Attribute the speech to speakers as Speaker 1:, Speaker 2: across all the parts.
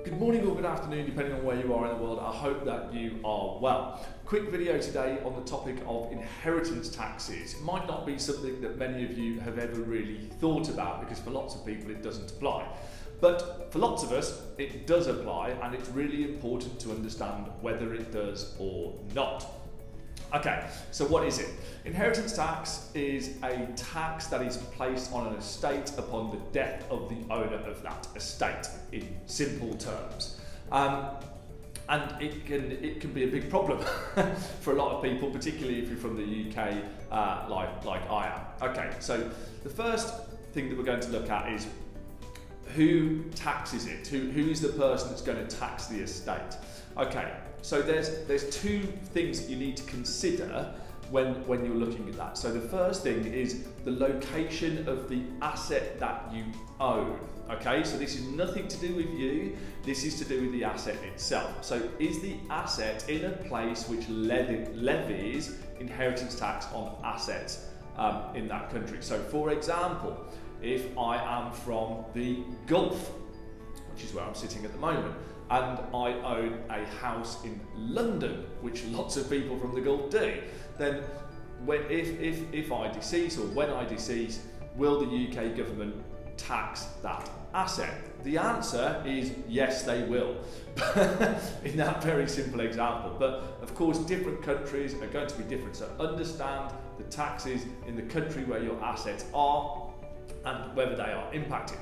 Speaker 1: Good morning or good afternoon, depending on where you are in the world. I hope that you are well. Quick video today on the topic of inheritance taxes. It might not be something that many of you have ever really thought about, because for lots of people it doesn't apply. But for lots of us, it does apply, and it's really important to understand whether it does or not. Okay, so what is it? Inheritance tax is a tax that is placed on an estate upon the death of the owner of that estate, in simple terms. And it can be a big problem for a lot of people, particularly if you're from the UK, like I am. Okay, so the first thing that we're going to look at is who taxes it? Who is the person that's going to tax the estate? Okay, so there's two things that you need to consider when you're looking at that. So the first thing is the location of the asset that you own. Okay, so this is nothing to do with you, this is to do with the asset itself. So is the asset in a place which levies inheritance tax on assets in that country? So for example, if I am from the Gulf, which is where I'm sitting at the moment, and I own a house in London, which lots of people from the Gulf do, then if I decease, or when I decease, will the UK government tax that asset? The answer is yes, they will, in that very simple example. But of course, different countries are going to be different, so understand the taxes in the country where your assets are and whether they are impacted.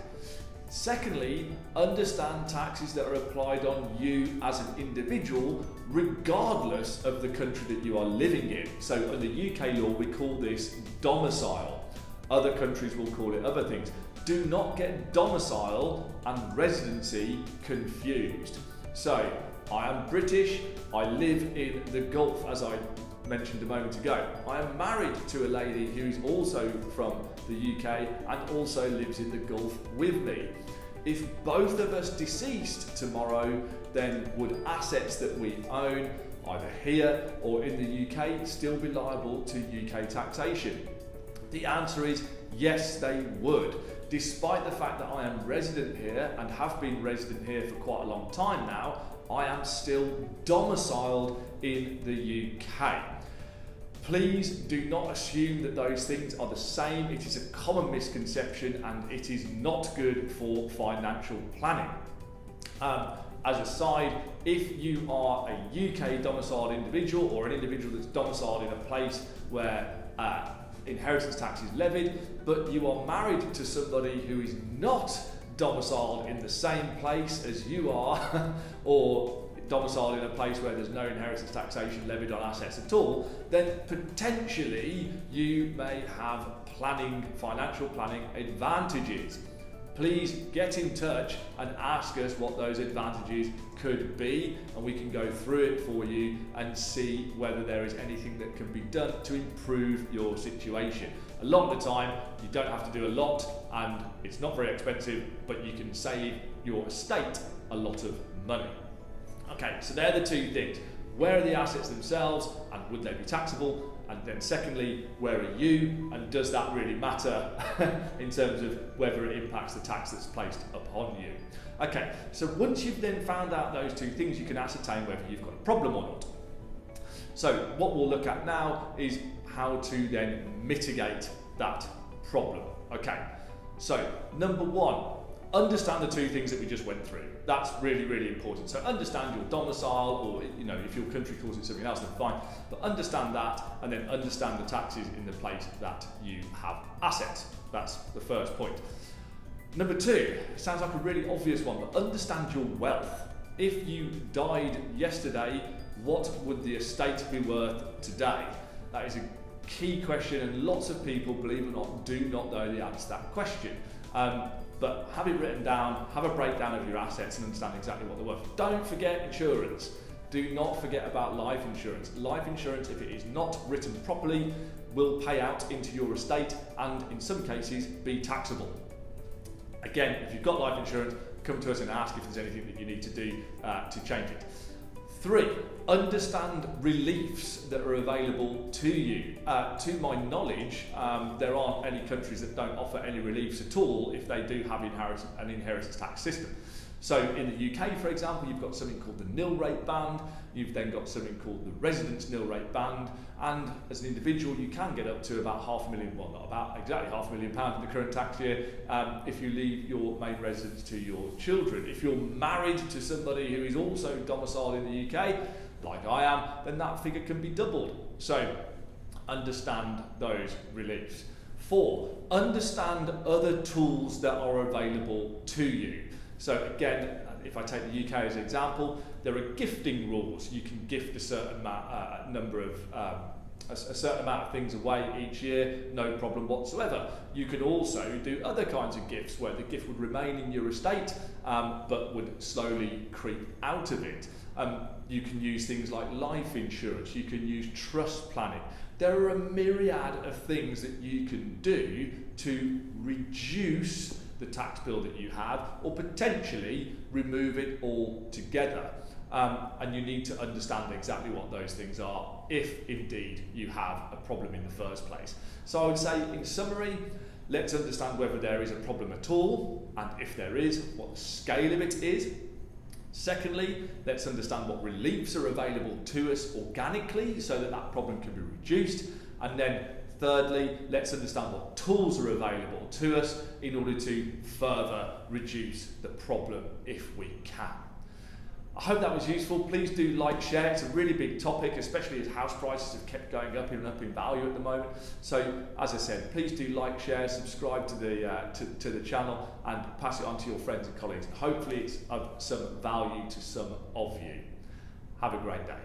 Speaker 1: Secondly, understand taxes that are applied on you as an individual, regardless of the country that you are living in. So under UK law, we call this domicile. Other countries will call it other things. Do not get domicile and residency confused. So I am British, I live in the Gulf, as I mentioned a moment ago. I am married to a lady who is also from the UK and also lives in the Gulf with me. If both of us deceased tomorrow, then would assets that we own, either here or in the UK, still be liable to UK taxation? The answer is yes, they would. Despite the fact that I am resident here and have been resident here for quite a long time now, I am still domiciled in the UK. Please do not assume that those things are the same. It is a common misconception and it is not good for financial planning. As a side, if you are a UK domiciled individual or an individual that's domiciled in a place where inheritance tax is levied, but you are married to somebody who is not domiciled in the same place as you are, or domiciled in a place where there's no inheritance taxation levied on assets at all, then potentially you may have financial planning advantages. Please get in touch and ask us what those advantages could be, and we can go through it for you and see whether there is anything that can be done to improve your situation. A lot of the time, you don't have to do a lot and it's not very expensive, but you can save your estate a lot of money. Okay, so they're the two things. Where are the assets themselves and would they be taxable? And then secondly, where are you and does that really matter in terms of whether it impacts the tax that's placed upon you? Okay, so once you've then found out those two things, you can ascertain whether you've got a problem or not. So what we'll look at now is how to then mitigate that problem. Okay, so number one, understand the two things that we just went through. That's really, really important. So understand your domicile, or if your country calls it something else, then fine. But understand that, and then understand the taxes in the place that you have assets. That's the first point. Number two, sounds like a really obvious one, but understand your wealth. If you died yesterday, what would the estate be worth today? That is a key question, and lots of people, believe it or not, do not know the answer to that question. But have it written down, have a breakdown of your assets and understand exactly what they're worth. Don't forget insurance. Do not forget about life insurance. Life insurance, if it is not written properly, will pay out into your estate and in some cases be taxable. Again, if you've got life insurance, come to us and ask if there's anything that you need to do to change it. 3, understand reliefs that are available to you. To my knowledge, there aren't any countries that don't offer any reliefs at all if they do have an inheritance tax system. So in the UK, for example, you've got something called the nil rate band, you've then got something called the residence nil rate band, and as an individual you can get up to about £500,000, well not about exactly £500,000 in the current tax year, if you leave your main residence to your children. If you're married to somebody who is also domiciled in the UK, like I am, then that figure can be doubled. So understand those reliefs. 4, understand other tools that are available to you. So again, if I take the UK as an example, there are gifting rules. You can gift a certain number of a certain amount of things away each year, no problem whatsoever. You can also do other kinds of gifts where the gift would remain in your estate but would slowly creep out of it. You can use things like life insurance, you can use trust planning. There are a myriad of things that you can do to reduce the tax bill that you have, or potentially remove it altogether. And you need to understand exactly what those things are if indeed you have a problem in the first place. So I would say, in summary, let's understand whether there is a problem at all, and if there is, what the scale of it is. Secondly, let's understand what reliefs are available to us organically so that that problem can be reduced. And then thirdly, let's understand what tools are available to us in order to further reduce the problem if we can. I hope that was useful. Please do like, share. It's a really big topic, especially as house prices have kept going up and up in value at the moment. So, as I said, please do like, share, subscribe to the channel, and pass it on to your friends and colleagues. Hopefully it's of some value to some of you. Have a great day.